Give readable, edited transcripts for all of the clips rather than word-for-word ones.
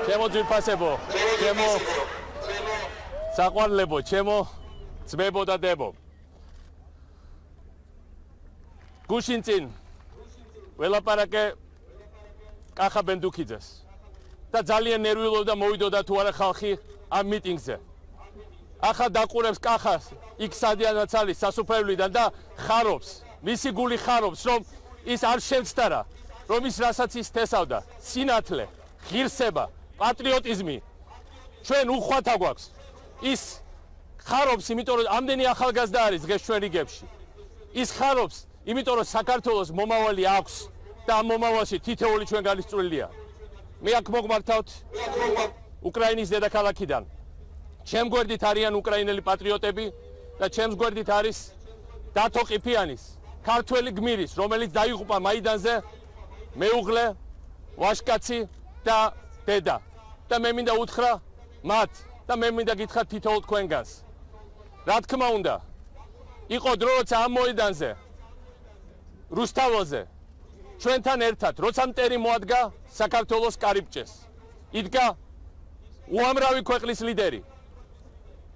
ჩემო ძვირფასებო, ჩემო საყვარლებო, ჩემო ძმებო და დებო. გუშინ წინ ველაპარაკე კახა ბენდუქიძეს და ძალიან ნერვიულობდა მოვიდოდა თუ არა ხალხი ამ მიტინგზე. ახლა დაყურებს კახას იქ სადიანაც არის სასუფევლიდან და ხარობს, მისი გული ხარობს, რომ ის არ შემცდარა, რომ ის რასაც ის თესავდა, სინათლე, ღირსება, პატრიოტიზმი ჩვენ უხვათა გვაქვს. ის ხარობს, იმიტომ რომ ამდენი ახალგაზრდა არის დღეს ჩვენ რიგებში. ის ხარობს, იმიტომ რომ საქართველოს მომავალი აქვს და ამ მომავალში თითოეული ჩვენ განისწრულია. მე აქ მოგმართავთ უკრაინის დედაქალაქიდან. ჩემს გვერდით არიან უკრაინელი პატრიოტები და ჩემს გვერდით არის დათო ყიფიანის, ქართველი გმირის, რომელიც დაიღუპა მაიდანზე, მეუღლე, ვაჟკაცი და დედა. და მე მინდა უთხრა მათ და მე მინდა გითხრა თითოეულ თქვენგანს. რა თქმა უნდა, იყო დრო, როცა ამ მოედანზე, რუსთაველზე, ჩვენთან ერთად, როცა მტერი მოადგა საქართველოს კარიბჭეს, იდგა უამრავი ქვეყნის ლიდერი.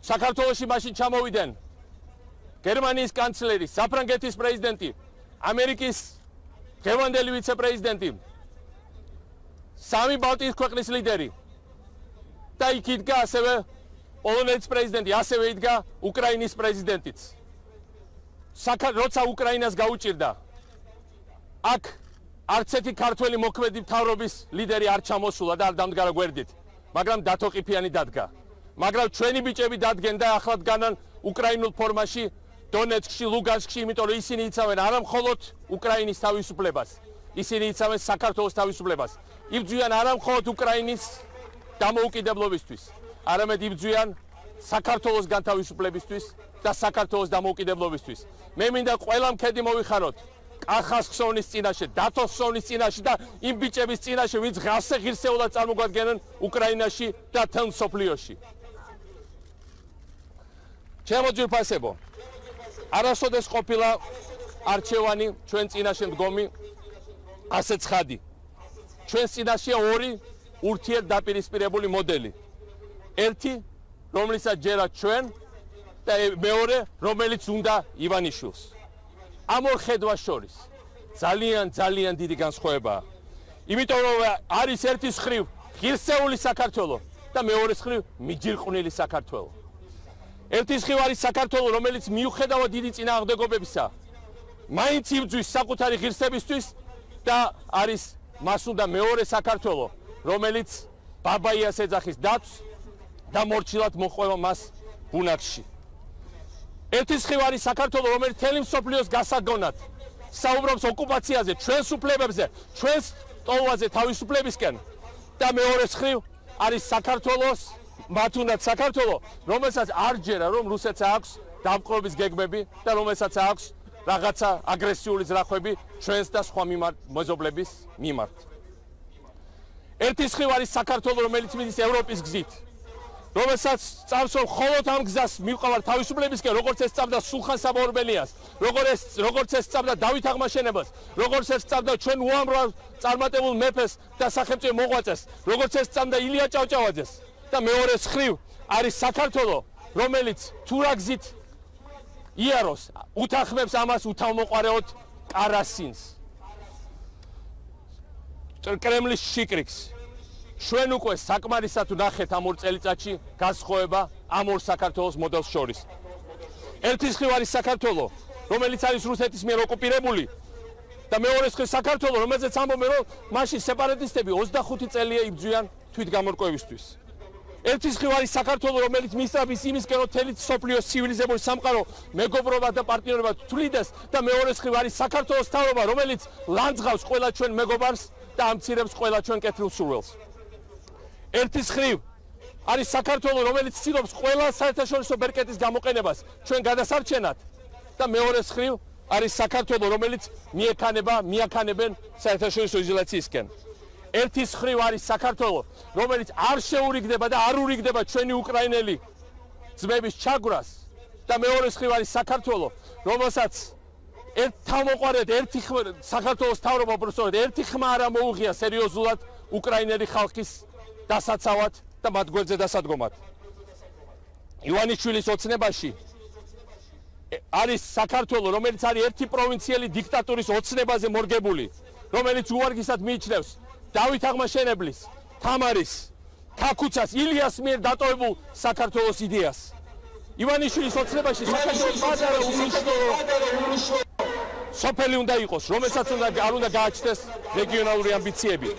საქართველოში მაშინ ჩამოვიდნენ გერმანიის კანცლერი, საფრანგეთის პრეზიდენტი, ამერიკის დღევანდელი ვიცე-პრეზიდენტი, სამი ბალტიის ქვეყნის ლიდერი და იქ იდგა ასევე პოლონეთის პრეზიდენტი, ასევე იდგა უკრაინის პრეზიდენტიც. როცა უკრაინას გაუჭირდა, აქ არც ერთი ქართველი მოქმედი მთავრობის ლიდერი არ ჩამოსულა და არ დამდგარა გვერდით, მაგრამ დათო ყიფიანი დადგა. მაგრამ ჩვენი ბიჭები დადგენ და ახლა დგანან უკრაინულ ფორმაში დონეცკში, ლუგანსკში, იმიტომ რომ ისინი იცავენ არა მხოლოდ უკრაინის თავისუფლებას, ისინი იცავენ საქართველოს თავისუფლებას. იბრძვიან არა მხოლოდ უკრაინის დამოუკიდებლობისთვის, არამედ იბრძვიან საქართველოს განთავისუფლებისთვის და საქართველოს დამოუკიდებლობისთვის. მე მინდა ყველა მქედი მოვიხაროთ კახას ხსოვნის წინაშე, დათოს ხსოვნის წინაშე და იმ ბიჭების წინაშე, ვინც ღასე ღირსეულად წარმოგვადგენენ უკრაინაში და თელ მსოფლიოში. ჩემო ძვირფასებო, არასოდეს ყოფილა არჩევანი ჩვენ წინაშე მდგომი ასე ცხადი. ჩვენ წინაშეა ორი ურთიერთდაპირისპირებული მოდელი. ერთი, რომლიცაც ჯერა ჩვენ და მეორე, რომელიც უნდა ივანიშვილს. ამ ორ ხედვას შორის ძალიან დიდი განსხვავებაა. იმიტომ რომ არის ერთის მხრივ ღირსეული საქართველო და მეორეს მხრივ მიჯირყვნილი საქართველო. ერთის მხრივ არის საქართველო, რომელიც მიუხედავად დიდი წინააღმდეგობებისა, მაინც იბრძვის საკუთარი ღირსებისთვის და არის მას უნდა მეორე საქართველო, რომელიც ბაბაიას ეძახის დაცვს და მორჩილად მოყვება მას ბუნაგში. ერთის მხრივ არის საქართველო, რომელიც მთელი მსოფლიოს გასაგონად საუბრობს ოკუპაციაზე, ჩვენს უფლებებზე, ჩვენს ტოლვაზე თავისუფლებისკენ და მეორეს მხრივ არის საქართველოს, მათ უნდათ საქართველო, რომელსაც არ ჯერა, რომ რუსეთს აქვს დამყრობის გეგმები და რომელსაც აქვს რაღაცა აგრესიული ზრახვები ჩვენს და სხვა მეზობლების მიმართ. ერთის მხრივ არის საქართველო, რომელიც მიდის ევროპის გზით, რომელსაც სწავს, რომ მხოლოდ ამ გზას მივყავარ თავისუფლებისკენ, როგორც ეს სწავდა სულხან საბა-ორბელიანს, როგორც ეს სწავდა დავით აღმაშენებელს, როგორც ეს სწავდა ჩვენ უამრავ წარმატებულ მეფეს და სახელმწიფო მოღვაწეს, როგორც ეს სწავდა ილია ჭავჭავაძეს და მეორეს მხრივ არის საქართველო, რომელიც თუ რა გზით იაროს, უთანხმებს ამას უთავმოყარეოდ კარასინს, კრემლის შიკრიკს. ჩვენ უკვე საკმარისად ვნახეთ ამ ორ წელიწადში განსხვავება ამ ორ საქართველოს მოდელს შორის. ერთის მხრივ არის საქართველო, რომელიც არის რუსეთის მიერ ოკუპირებული და მეორეს მხრივ საქართველო, რომელზეც ამბობენ, რომ მაშინ სეპარატისტები 25 წელია იბრძვიან თვითგამორკვევისთვის. ერთის მხრივ არის საქართველო, რომელიც მისწრაფის იმისკენ, რომ მთელი მსოფლიოს ცივილიზებული სამყარო მეგობრობა და პარტნიორობა თვლიდეს და მეორეს მხრივ არის საქართველოს მთავრობა, რომელიც ლანძღავს ყველა ჩვენ მეგობარს და ამცირებს ყველა ჩვენ კეთილ სურვილს. ერთის მხრივ არის საქართველო, რომელიც ცდილობს ყველა საერთაშორისო ბერკეტის გამოყენებას ჩვენ გადასარჩენად და მეორეს მხრივ არის საქართველო, რომელიც მიაქანებენ საერთაშორისო იზოლაციისკენ. ერთის მხრივ არის საქართველო, რომელიც არ შეურიგდება და არ ურიგდება ჩვენი უკრაინელი ძმების ჩაგვრას და მეორეს მხრივ არის საქართველო, რომელსაც თავმოყარეთ ერთი საქართველოს მთავრობა უბრალოდ ერთი ხმა არ მოუღია სერიოზულად უკრაინელი ხალხის დასაცავად და მათ გვერდზე დასადგომად. ივანიშვილის ოცნებაში არის საქართველო, რომელიც არის ერთი პროვინციელი დიქტატურის ოცნებაზე მორგებული, რომელიც უვარგისად მიიჩნევს დავით აღმაშენებლის, თამარის, ქაქუცას, ილიას მიერ დატოვებულ საქართველოს იდეას. ივანიშვილის ოცნებაში საქართველოს პატარა უმნიშვნელო სოფელი უნდა იყოს, რომელსაც არ უნდა გააჩნდეს რეგიონალური ამბიციები.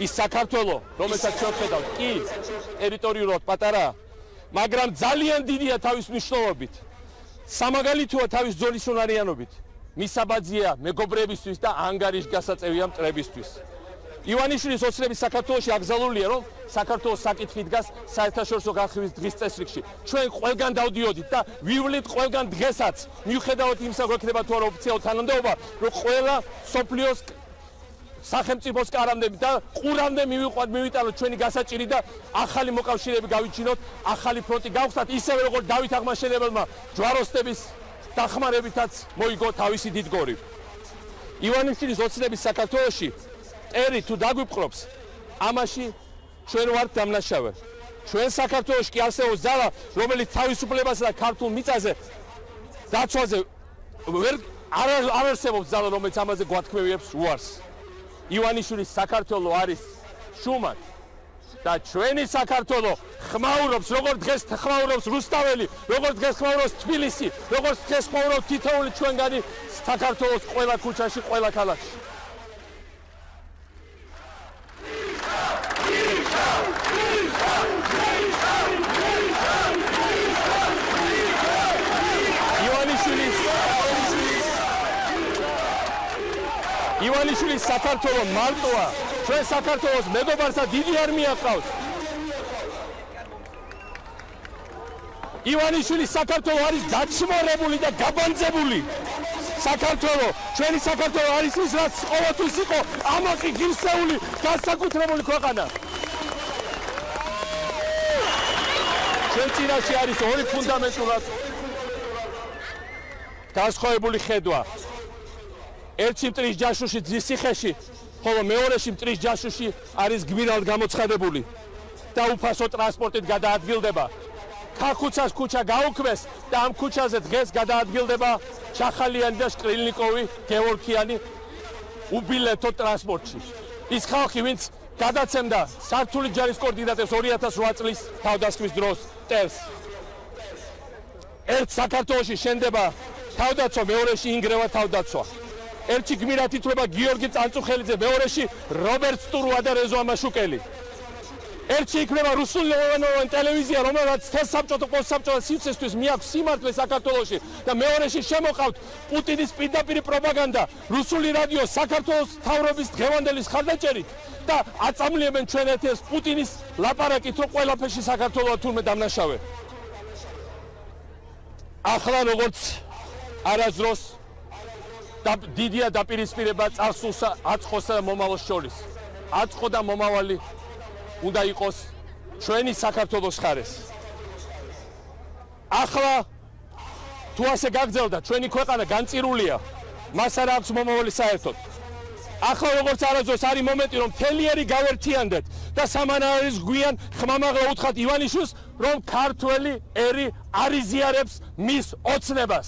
ის საქართველო, რომელსაც ჩვენ ხედავთ, კი ტერიტორიულად პატარაა, მაგრამ ძალიან დიდია თავის მნიშვნელობით. სამაგალითოა თავის ძოლის უნარიანობით. მისაბაძია მეგობრებისთვის და ანგარიშგასაწევია მტრებისთვის. ივანიშვილის ოცნების საქართველოში აკრძალულია, რომ საქართველოს საკითხი დგას საერთაშორისო განხილვის დღის წესრიგში. ჩვენ ყველგან დავდიოდით და ვივლით ყველგან დღესაც, მიუხედავად იმისა, რომ ექნება თუ არა ოფიციალური თანამდებობა, რომ ყველა სოფლიოს სახელმწიფოს კარამდე და ყურამდე მივიტანოთ ჩვენი გასაჭირი და ახალი მოკავშირეები გავიჩინოთ, ახალი ფრონტი გავხსნათ, ისევე როგორც დავით აღმაშენებელმა ჯვაროსნების დახმარებითაც მოიგო თავისი დიდგორი. ივანიშვილის ოცნების საქართველოში ერი თუ დაგვიპყრობს, ამაში ჩვენ ვართ დამნაშავე. ჩვენ საქართველოში კი არსებობს ძალა, რომელიც თავისუფლებასა და ქართულ მიწაზე დაცვაზე არ არსებობს ძალა, რომელიც ამაზე გვათქმევიებს უარს. ივანიშვილის საქართველო არის შუმად და ჩვენი საქართველო ხმაურობს, როგორც დღეს ხმაურობს რუსთაველი, როგორც დღეს ხმაურობს თბილისი, როგორც დღეს ხმაურობს თითოეული ჩვენგანი საქართველოს ყველა ქუჩაში, ყველა ქალაქში. ივანიშვილის საქართველო მარტოა, ჩვენ საქართველოს მეგობართა დიდი არმია ყავს. ივანიშვილის საქართველო არის დაჩმორებული და გაბანძებული. საქართველო, ჩვენი საქართველო არის ის, რაც ყოველთვის იყო ამაყი ღირსეული, განსაკუთრებული ქვეყანა. ჩვენ წინაშე არის ორი ფუნდამენტურად განსხვავებული ხედვა. ერთი მტრის ჯაშუში ძის ციხეში, ხოლო მეორეში მტრის ჯაშუში არის გმირად გამოცხადებული და უფასო ტრანსპორტით გადაადგილდება. ქაქუცას ქუჩა გაუქმეს და ამ ქუჩაზე დღეს გადაადგილდება ჩახალიანი და შკრილნიკოვი, გეორგიანი უბილეთო ტრანსპორტში. ის ხალხი, ვინც გადაცემდა სართული ჯარის კოორდინატებს 2008 წლის თავდასხმის დროს ტერს. ერთ საქართველოში შენდება თავდაცვა, მეორეში ინგრევა თავდაცვა. ერთი გმირად ითვლება გიორგი წანწუხელიძე, მეორეში რობერტ სტურვა და რეზო ამაშუკელი. ერთი იქნება რუსული ტელევიზია, რომელსაც თესსაბჭოთა პოსტსაბჭოთა სივრცესთვის მიაქვს სიმართლე საქართველოში და მეორეში შემოყავთ პუტინის პირდაპირ პროპაგანდა, რუსული რადიო საქართველოს თავრობის დღევანდელი ხარდაჭერით და აწამლიებენ ჩვენ ეთერს პუტინის ლაპარაკით, რომ ყველაფერში საქართველოა თურმე დამნაშავე. ახლა როგორც არასდროს დიდია დაპირისპირება წარსულსა, აწყოსა და მომავალს შორის. აწყო და მომავალი უნდა იყოს ჩვენი საქართველოს ხარეს. ახლა თუ ასე გაგრძელდა, ჩვენი ქვეყანა განწირულია, მას არ აქვს მომავალი საერთოდ. ახლა როგორც არასდროს არის მომენტი, რომ თელიერი გავერთიანდეთ და სამანარის გვიან ხმამაღლა უთხრათ ივანიშვილს, რომ ქართველი ერი არ იზიარებს მის ოცნებას.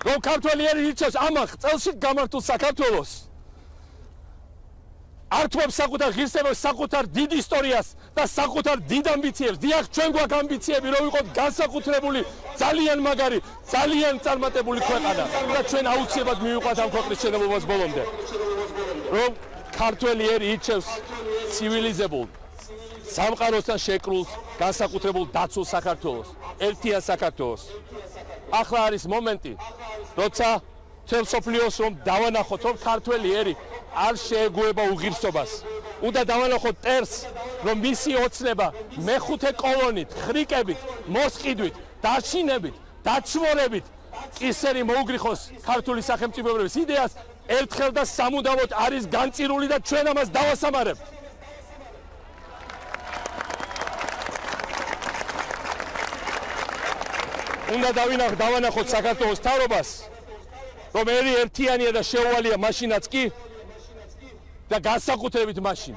რომ ქართველი ერი ირჩევს ამახ წელში გამართულ საქართველოს. ართმობს საკუთარ ღირსებას, საკუთარ დიდ ისტორიას და საკუთარ დიდ ამბიციებს. დიახ, ჩვენ გვაქვს ამბიციები, რომ ვიყოთ განსაკუთრებული, ძალიან მაგარი, ძალიან წარმატებული ქვეყანა და ჩვენ აუცილებლად მივიყვათ ამ ქვეყნის შენებობას ბოლომდე. რომ ქართველი ერი ირჩევს ცივილიზებულ, სამყაროსთან შეკრულს, განსაკუთრებულ დაცულ საქართველოს, ერთიან საქართველოს. ახლა არის მომენტი, როცა მთელ სოფლიოს რომ დავანახოთ, რომ ქართველი ერი არ შეეგუება უღირსობას. უნდა დავანახოთ ტერს, რომ მისი ოცნება მეხუთე კოლონით, ხრიკებით, მოსყიდვით, დაშინებით, დაჩმორებით კისერი მოუგრიხოს ქართული სახელმწიფოების იდეას ერთხელ და სამუდამოდ არის განწირული და ჩვენ ამას დავასამარებთ. უნდა დავანახოთ საქართველოს თავრობას, რომ ერთიანია და შეუვალია მაშინაც კი და განსაკუთრებით მაშინ,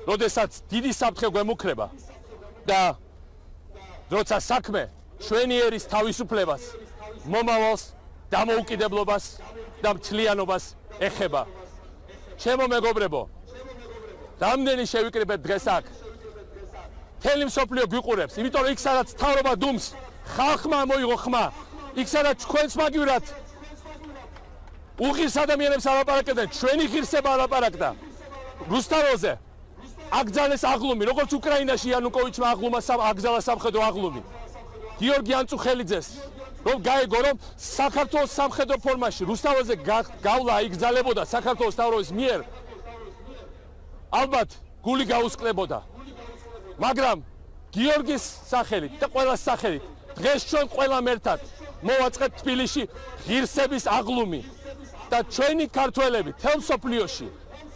როდესაც დიდი საფრთხე გვემუქრება და როცა საქმე ჩვენი ერის თავისუფლებას, მომავალს, დამოუკიდებლობას და მთლიანობას ეხება. ჩემო მეგობრებო, რამდენი შევიკრიბეთ დღეს აქ? მთელი მსოფლიო გვიყურებს, იმიტომ რომ იქ სადაც მთავრობა დუმს, ხალხმა მოიღო ხმა, იქ სადაც თქვენს მაგივრად უღირს ადამიანებს ალაპარაკებდნენ, ჩვენი ღირსება ალაპარაკდა. რუსთაველზე აკრძალეს აღლუმი, როგორც უკრაინაში იანუკოვიჩმა აკრძალა სამხედრო აღლუმი. გიორგი ანწუხელიძეს რომ გაეგო, რომ საქართველოს სამხედრო ფორმაში რუსთაველზე გავლა იგრძალებოდა საქართველოს მთავრობის მიერ, ალბათ გული გაუსკლებოდა. მაგრამ გიორგის სახელით და ყველას სახელით დღეს ჩვენ ყველამ ერთად მოვაწყეთ თბილისში ღირსების აღლუმი და ჩვენი ქართველები თელ მსოფლიოში,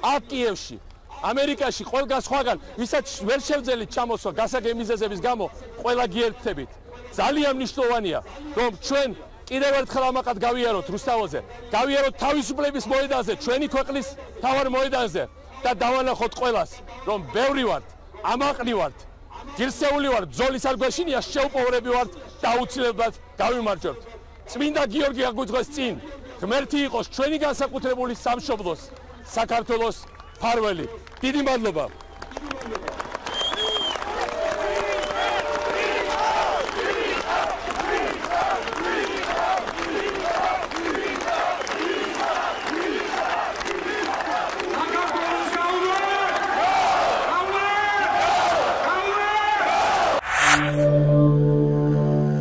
აქ კიევში, ამერიკაში, ყველგან სხვაგან, ვისაც ვერ შევძელით ჩამოსვა გასაგები მიზეზების გამო, ყველა გიერთებით. ძალიან მნიშვნელოვანია, რომ ჩვენ კიდევ ერთხელ ამაყად გავიაროთ რუსთაველზე, გავიაროთ თავისუფლების მოედანზე, ჩვენი ქვეყნის მთავარ მოედანზე და დავანახოთ ყველას, რომ ბევრი ვართ, ამაყნი ვართ, ღირსეული ვართ, ბრძოლის არ გვეშინია, შეუპოვრები ვართ და აუცილებლად გავიმარჯვებთ. წმინდა გიორგი აგვიძღვეს წინ, ღმერთი იყოს ჩვენი განსაკუთრებული სამშობლოს, საქართველოს მფარველი. დიდი მადლობა.